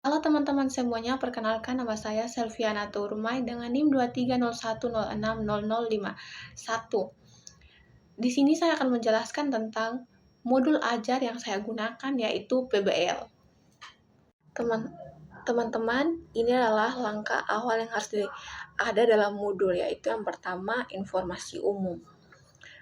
Halo teman-teman semuanya, perkenalkan nama saya Selviana Turmai dengan NIM 230106005. Di sini saya akan menjelaskan tentang modul ajar yang saya gunakan, yaitu PBL. Teman-teman, ini adalah langkah awal yang harus ada dalam modul, yaitu yang pertama informasi umum.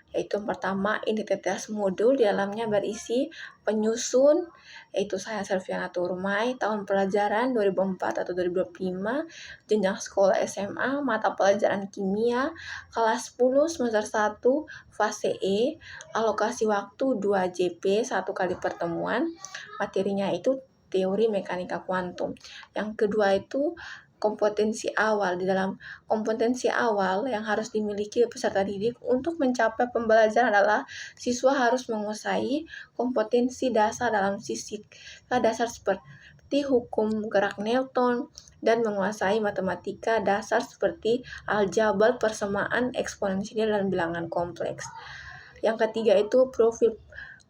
Yaitu yang pertama identitas modul, di dalamnya berisi penyusun, yaitu saya Selviana Turmai, tahun pelajaran 2004 atau 2025, jenjang sekolah SMA, mata pelajaran kimia, kelas 10 semester 1, fase E, alokasi waktu 2 JP, 1 kali pertemuan, materinya itu teori mekanika kuantum. Yang kedua itu kompetensi awal. Di dalam kompetensi awal yang harus dimiliki peserta didik untuk mencapai pembelajaran adalah siswa harus menguasai kompetensi dasar dalam fisika dasar seperti hukum gerak Newton dan menguasai matematika dasar seperti aljabar, persamaan, eksponensial, dan bilangan kompleks. Yang ketiga itu profil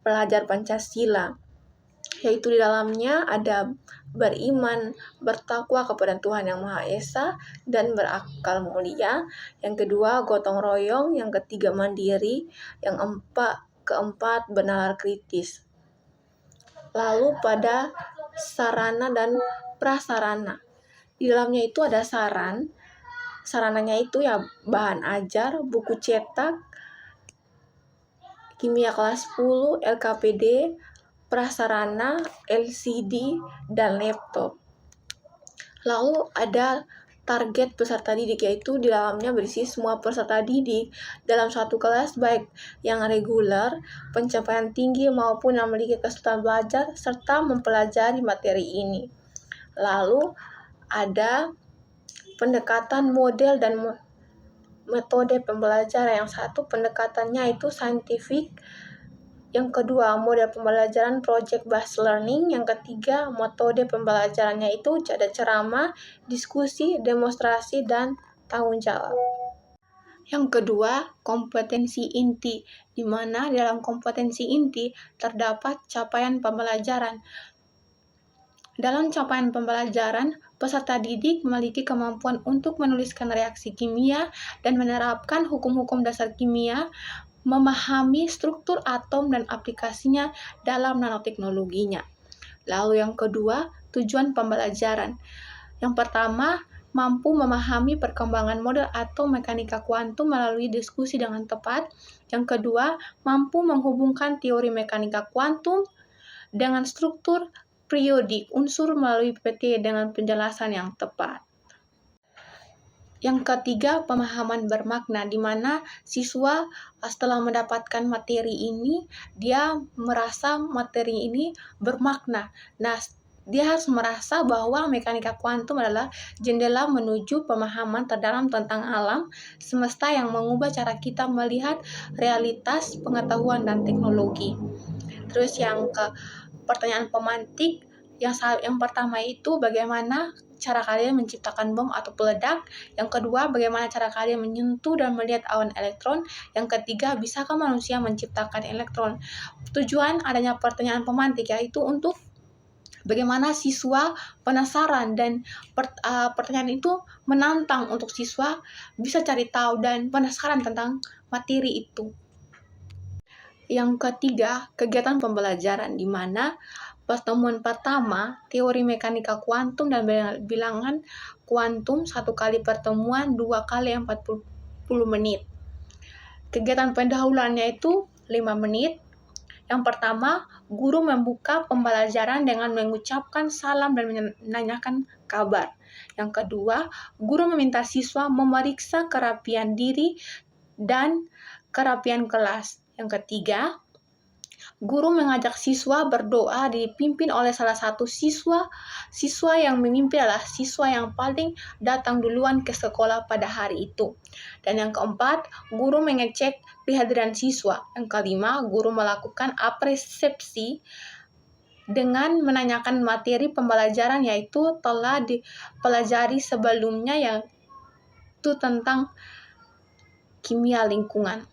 pelajar Pancasila, yaitu di dalamnya ada beriman, bertakwa kepada Tuhan Yang Maha Esa, dan berakal mulia. Yang kedua, gotong royong. Yang ketiga, mandiri. Yang keempat, bernalar kritis. Lalu pada sarana dan prasarana. Di dalamnya itu ada sarananya itu ya bahan ajar, buku cetak, kimia kelas 10, LKPD, prasarana, LCD, dan laptop. Lalu ada target peserta didik, yaitu di dalamnya berisi semua peserta didik dalam suatu kelas, baik yang reguler, pencapaian tinggi maupun yang memiliki kesulitan belajar serta mempelajari materi ini. Lalu ada pendekatan model dan metode pembelajaran. Yang satu pendekatannya itu saintifik, yang kedua model pembelajaran project based learning, yang ketiga metode pembelajarannya itu ada ceramah, diskusi, demonstrasi, dan tanggung jawab. Yang kedua, kompetensi inti, di mana dalam kompetensi inti terdapat capaian pembelajaran. Dalam capaian pembelajaran, peserta didik memiliki kemampuan untuk menuliskan reaksi kimia dan menerapkan hukum-hukum dasar kimia, memahami struktur atom dan aplikasinya dalam nanoteknologinya. Lalu yang kedua, tujuan pembelajaran. Yang pertama, mampu memahami perkembangan model atom mekanika kuantum melalui diskusi dengan tepat. Yang kedua, mampu menghubungkan teori mekanika kuantum dengan struktur periodik unsur melalui PPT dengan penjelasan yang tepat. Yang ketiga, pemahaman bermakna, di mana siswa setelah mendapatkan materi ini, dia merasa materi ini bermakna. Nah, dia harus merasa bahwa mekanika kuantum adalah jendela menuju pemahaman terdalam tentang alam semesta yang mengubah cara kita melihat realitas, pengetahuan, dan teknologi. Terus pertanyaan pemantik, yang pertama itu bagaimana cara kalian menciptakan bom atau peledak. Yang kedua, bagaimana cara kalian menyentuh dan melihat awan elektron. Yang ketiga, bisakah manusia menciptakan elektron. Tujuan adanya pertanyaan pemantik yaitu untuk bagaimana siswa penasaran dan pertanyaan itu menantang untuk siswa bisa cari tahu dan penasaran tentang materi itu. Yang ketiga, kegiatan pembelajaran, di mana pertemuan pertama, teori mekanika kuantum dan bilangan kuantum, 1 kali pertemuan, 2 kali 40 menit. Kegiatan pendahuluannya itu 5 menit. Yang pertama, guru membuka pembelajaran dengan mengucapkan salam dan menanyakan kabar. Yang kedua, guru meminta siswa memeriksa kerapian diri dan kerapian kelas. Yang ketiga, guru mengajak siswa berdoa dipimpin oleh salah satu siswa. Siswa yang memimpin adalah siswa yang paling datang duluan ke sekolah pada hari itu. Dan yang keempat, guru mengecek kehadiran siswa. Yang kelima, guru melakukan apresiasi dengan menanyakan materi pembelajaran yaitu telah dipelajari sebelumnya, yaitu tentang kimia lingkungan.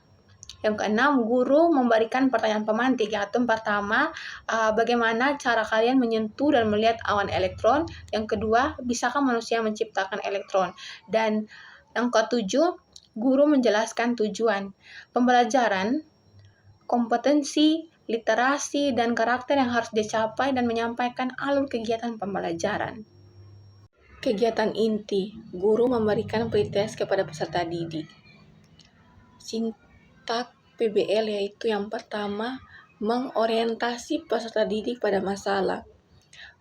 Yang keenam, guru memberikan pertanyaan pemantik, yaitu pertama, bagaimana cara kalian menyentuh dan melihat awan elektron? Yang kedua, bisakah manusia menciptakan elektron? Dan yang ketujuh, guru menjelaskan tujuan pembelajaran, kompetensi, literasi, dan karakter yang harus dicapai dan menyampaikan alur kegiatan pembelajaran. Kegiatan inti, guru memberikan pretest kepada peserta didik. Sintak PBL yaitu yang pertama, mengorientasi peserta didik pada masalah.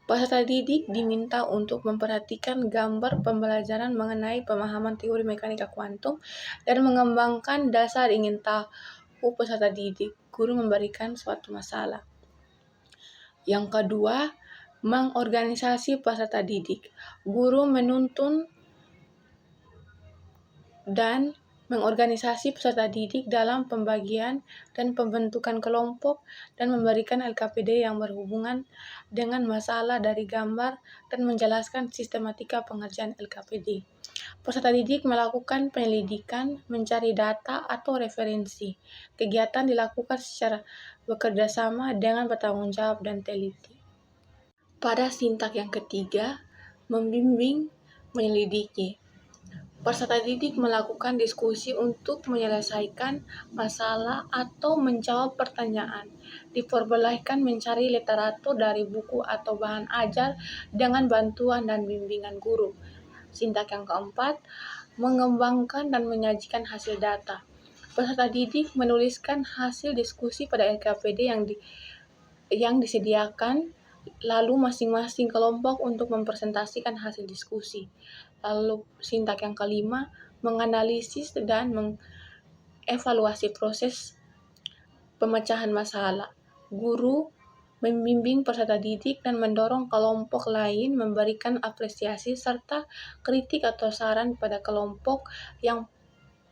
Peserta didik diminta untuk memperhatikan gambar pembelajaran mengenai pemahaman teori mekanika kuantum dan mengembangkan dasar ingin tahu peserta didik. Guru memberikan suatu masalah. Yang kedua, mengorganisasi peserta didik. Guru menuntun dan mengorganisasi peserta didik dalam pembagian dan pembentukan kelompok dan memberikan LKPD yang berhubungan dengan masalah dari gambar dan menjelaskan sistematika pengerjaan LKPD. Peserta didik melakukan penyelidikan, mencari data atau referensi. Kegiatan dilakukan secara bekerja sama dengan bertanggung jawab dan teliti. Pada sintak yang ketiga, membimbing, menyelidiki. Peserta didik melakukan diskusi untuk menyelesaikan masalah atau menjawab pertanyaan. Diperbolehkan mencari literatur dari buku atau bahan ajar dengan bantuan dan bimbingan guru. Sintak yang keempat, mengembangkan dan menyajikan hasil data. Peserta didik menuliskan hasil diskusi pada LKPD yang disediakan, lalu masing-masing kelompok untuk mempresentasikan hasil diskusi. Lalu sintak yang kelima, menganalisis dan mengevaluasi proses pemecahan masalah. Guru membimbing peserta didik dan mendorong kelompok lain memberikan apresiasi serta kritik atau saran pada kelompok yang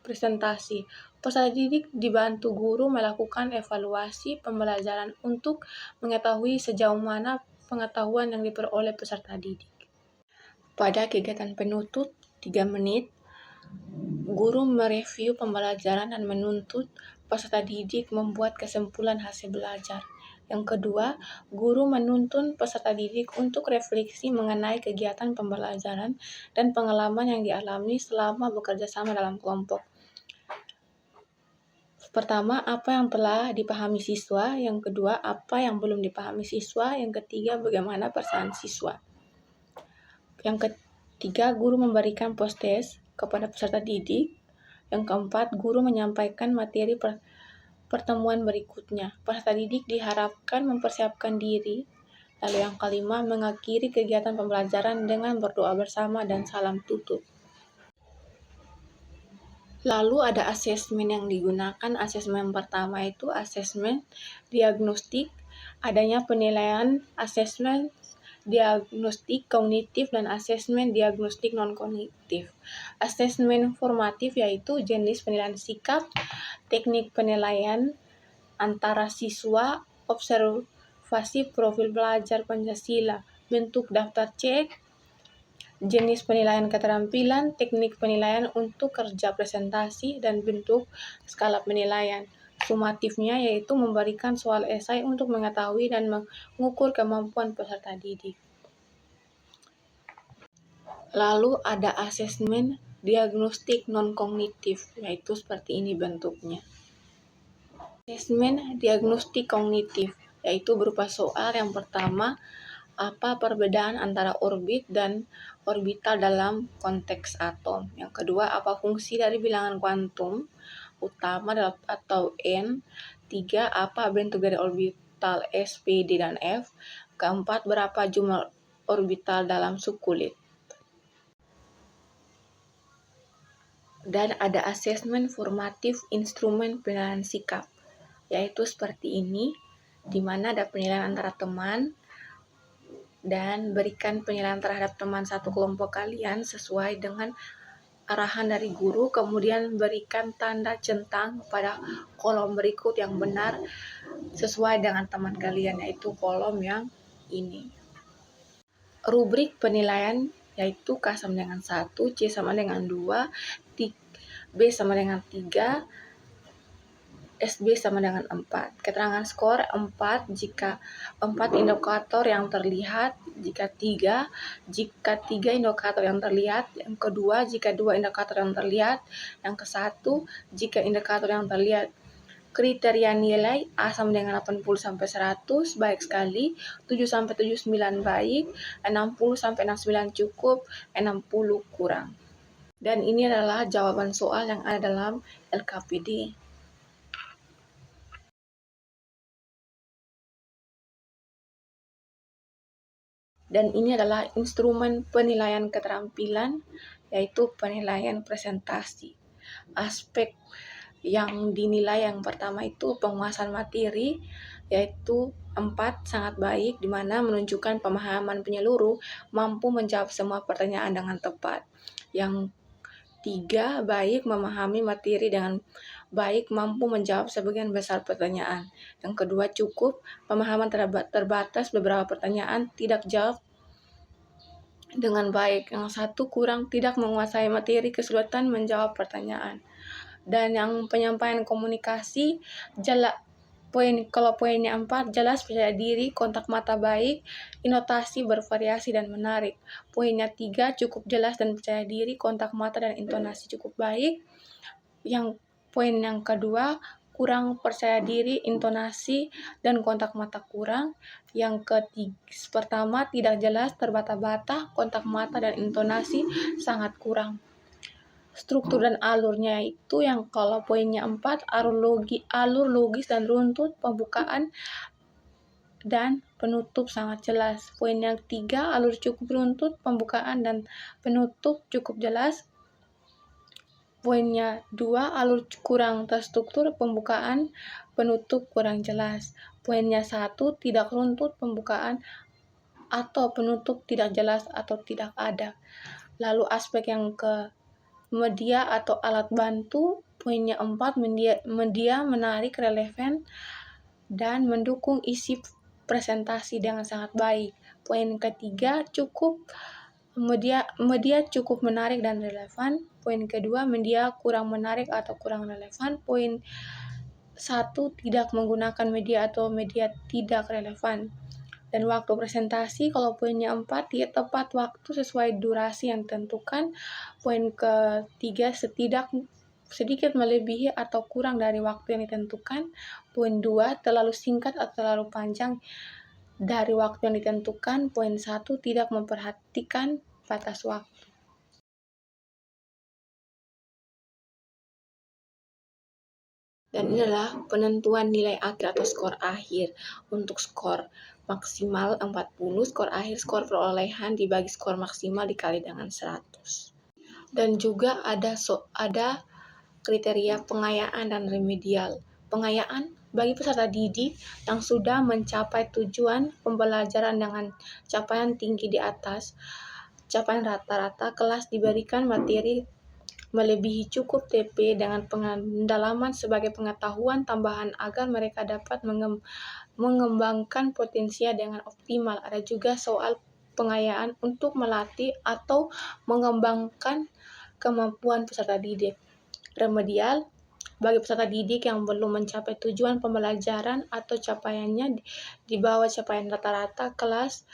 presentasi. Peserta didik dibantu guru melakukan evaluasi pembelajaran untuk mengetahui sejauh mana pengetahuan yang diperoleh peserta didik. Pada kegiatan penutup 3 menit, guru mereview pembelajaran dan menuntut peserta didik membuat kesimpulan hasil belajar. Yang kedua, guru menuntun peserta didik untuk refleksi mengenai kegiatan pembelajaran dan pengalaman yang dialami selama bekerja sama dalam kelompok. Pertama, apa yang telah dipahami siswa. Yang kedua, apa yang belum dipahami siswa. Yang ketiga, bagaimana perasaan siswa. Yang ketiga, guru memberikan post-test kepada peserta didik. Yang keempat, guru menyampaikan materi pertemuan berikutnya. Peserta didik diharapkan mempersiapkan diri. Lalu yang kelima, mengakhiri kegiatan pembelajaran dengan berdoa bersama dan salam tutup. Lalu ada asesmen yang digunakan. Asesmen pertama itu asesmen diagnostik, adanya penilaian asesmen diagnostik kognitif dan asesmen diagnostik non-kognitif. Asesmen formatif yaitu jenis penilaian sikap, teknik penilaian antara siswa, observasi profil belajar Pancasila, bentuk daftar cek, jenis penilaian keterampilan, teknik penilaian untuk kerja presentasi, dan bentuk skala penilaian. Sumatifnya yaitu memberikan soal esai untuk mengetahui dan mengukur kemampuan peserta didik. Lalu ada asesmen diagnostik non-kognitif, yaitu seperti ini bentuknya. Asesmen diagnostik kognitif, yaitu berupa soal yang pertama, apa perbedaan antara orbit dan orbital dalam konteks atom. Yang kedua, apa fungsi dari bilangan kuantum utama atau N. 3. Apa bentuk dari orbital S, P, D, dan F. Keempat, berapa jumlah orbital dalam subkulit. Dan ada asesmen formatif instrumen penilaian sikap, yaitu seperti ini, di mana ada penilaian antara teman, dan berikan penilaian terhadap teman satu kelompok kalian sesuai dengan arahan dari guru, kemudian berikan tanda centang pada kolom berikut yang benar sesuai dengan teman kalian, yaitu kolom yang ini. Rubrik penilaian yaitu K sama dengan 1, C sama dengan 2, B sama dengan 3, SB sama dengan 4. Keterangan skor 4 jika 4 indikator yang terlihat, jika 3 indikator yang terlihat, yang kedua jika 2 indikator yang terlihat, yang ke satu jika indikator yang terlihat. Kriteria nilai A sama dengan 80 sampai 100 baik sekali, 7 sampai 79 baik, 60 sampai 69 cukup, 60 kurang. Dan ini adalah jawaban soal yang ada dalam LKPD. Dan ini adalah instrumen penilaian keterampilan, yaitu penilaian presentasi. Aspek yang dinilai yang pertama itu penguasaan materi, yaitu 4 sangat baik, di mana menunjukkan pemahaman penyeluruh mampu menjawab semua pertanyaan dengan tepat. Yang 3 baik memahami materi dengan baik, mampu menjawab sebagian besar pertanyaan. Yang kedua cukup, pemahaman terbatas, beberapa pertanyaan tidak jawab dengan baik. Yang satu kurang, tidak menguasai materi, kesulitan menjawab pertanyaan. Dan yang penyampaian komunikasi, kalau poinnya 4, jelas, percaya diri, kontak mata baik, intonasi bervariasi dan menarik. Poinnya 3, cukup jelas dan percaya diri, kontak mata dan intonasi cukup baik. Yang poin yang kedua, kurang percaya diri, intonasi dan kontak mata kurang. Yang pertama, tidak jelas, terbata-bata, kontak mata dan intonasi sangat kurang. Struktur dan alurnya itu yang kalau poinnya 4, alur logis dan runtut, pembukaan dan penutup sangat jelas. Poin yang 3, alur cukup runtut, pembukaan dan penutup cukup jelas. Poinnya 2, alur kurang terstruktur, pembukaan, penutup kurang jelas. Poinnya 1, tidak runtut, pembukaan atau penutup tidak jelas atau tidak ada. Lalu aspek yang ke media atau alat bantu, poinnya 4, media menarik, relevan, dan mendukung isi presentasi dengan sangat baik. Poin ketiga, media cukup menarik dan relevan. Poin kedua, media kurang menarik atau kurang relevan. Poin 1, tidak menggunakan media atau media tidak relevan. Dan waktu presentasi, kalau poinnya 4, tepat waktu sesuai durasi yang ditentukan. Poin ketiga, sedikit melebihi atau kurang dari waktu yang ditentukan. Poin 2, terlalu singkat atau terlalu panjang dari waktu yang ditentukan. Poin 1, tidak memperhatikan batas waktu. Dan ini adalah penentuan nilai akhir atau skor akhir. Untuk skor maksimal 40, skor akhir skor perolehan dibagi skor maksimal dikali dengan 100. Dan juga ada kriteria pengayaan dan remedial. Pengayaan bagi peserta didik yang sudah mencapai tujuan pembelajaran dengan capaian tinggi di atas capaian rata-rata kelas, diberikan materi melebihi cukup TP dengan pendalaman sebagai pengetahuan tambahan agar mereka dapat mengembangkan potensinya dengan optimal. Ada juga soal pengayaan untuk melatih atau mengembangkan kemampuan peserta didik. Remedial bagi peserta didik yang belum mencapai tujuan pembelajaran atau capaiannya di bawah capaian rata-rata kelas,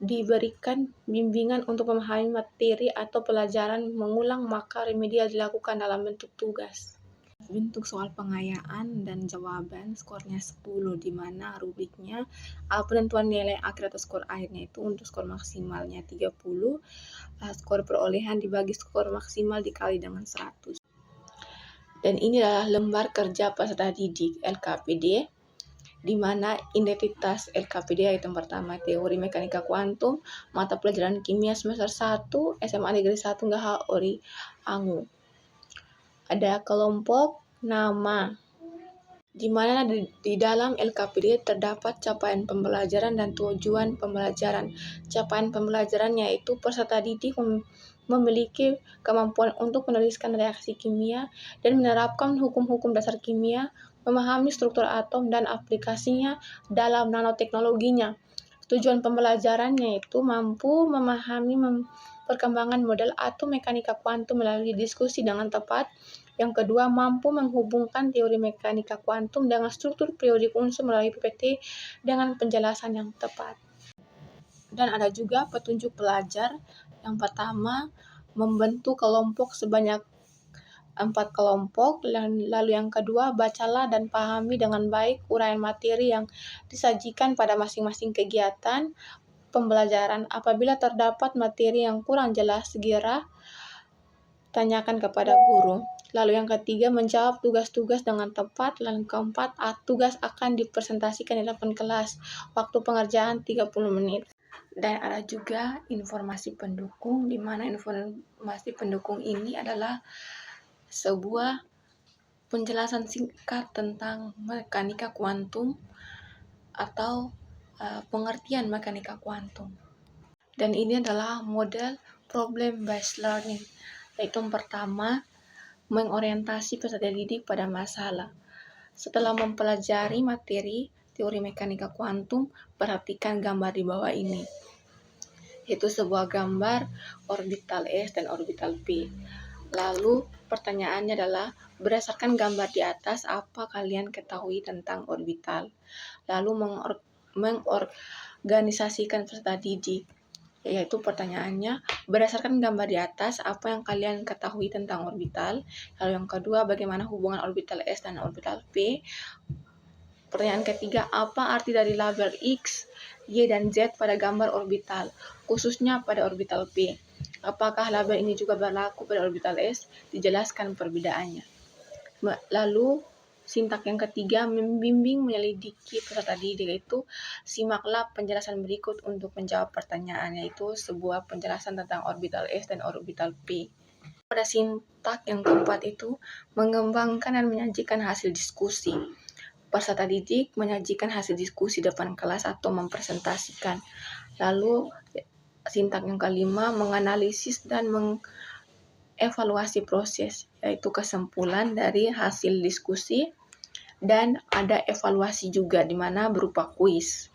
diberikan bimbingan untuk memahami materi atau pelajaran mengulang, maka remedial dilakukan dalam bentuk tugas. Bentuk soal pengayaan dan jawaban skornya 10, di mana rubriknya penentuan nilai akhir atau skor akhirnya itu untuk skor maksimalnya 30, skor perolehan dibagi skor maksimal dikali dengan 100. Dan ini adalah lembar kerja peserta didik LKPD, di mana identitas LKPD item pertama teori mekanika kuantum, mata pelajaran kimia semester 1, SMA Negeri 1 Gaha Ori Angu. Ada kelompok nama, di mana di dalam LKPD terdapat capaian pembelajaran dan tujuan pembelajaran. Capaian pembelajaran yaitu peserta didik memiliki kemampuan untuk menuliskan reaksi kimia dan menerapkan hukum-hukum dasar kimia, memahami struktur atom dan aplikasinya dalam nanoteknologinya. Tujuan pembelajarannya itu mampu memahami perkembangan model atom mekanika kuantum melalui diskusi dengan tepat, Yang kedua, mampu menghubungkan teori mekanika kuantum dengan struktur periodik unsur melalui PPT dengan penjelasan yang tepat. Dan ada juga petunjuk pelajar. Yang pertama, membentuk kelompok sebanyak 4 kelompok. Lalu yang kedua, bacalah dan pahami dengan baik uraian materi yang disajikan pada masing-masing kegiatan pembelajaran. Apabila terdapat materi yang kurang jelas, segera tanyakan kepada guru. Lalu yang ketiga, menjawab tugas-tugas dengan tepat. Lalu keempat, tugas akan dipresentasikan di depan kelas. Waktu pengerjaan 30 menit. Dan ada juga informasi pendukung, di mana informasi pendukung ini adalah sebuah penjelasan singkat tentang mekanika kuantum atau pengertian mekanika kuantum. Dan ini adalah model problem based learning, yaitu yang pertama, mengorientasi peserta didik pada masalah. Setelah mempelajari materi teori mekanika kuantum, perhatikan gambar di bawah ini, yaitu sebuah gambar orbital S dan orbital P. Lalu pertanyaannya adalah, berdasarkan gambar di atas, apa kalian ketahui tentang orbital? Lalu mengorganisasikan peserta didik, yaitu pertanyaannya, berdasarkan gambar di atas, apa yang kalian ketahui tentang orbital? Lalu yang kedua, bagaimana hubungan orbital S dan orbital P? Pertanyaan ketiga, apa arti dari label X, Y, dan Z pada gambar orbital, khususnya pada orbital P? Apakah label ini juga berlaku pada orbital S? Dijelaskan perbedaannya. Lalu sintak yang ketiga, membimbing menyelidiki peserta didik, yaitu simaklah penjelasan berikut untuk menjawab pertanyaan, yaitu sebuah penjelasan tentang orbital S dan orbital P. Pada sintak yang keempat itu, mengembangkan dan menyajikan hasil diskusi. Peserta didik menyajikan hasil diskusi depan kelas atau mempresentasikan. Lalu sintak yang kelima, menganalisis dan mengevaluasi proses, yaitu kesimpulan dari hasil diskusi, dan ada evaluasi juga di mana berupa kuis.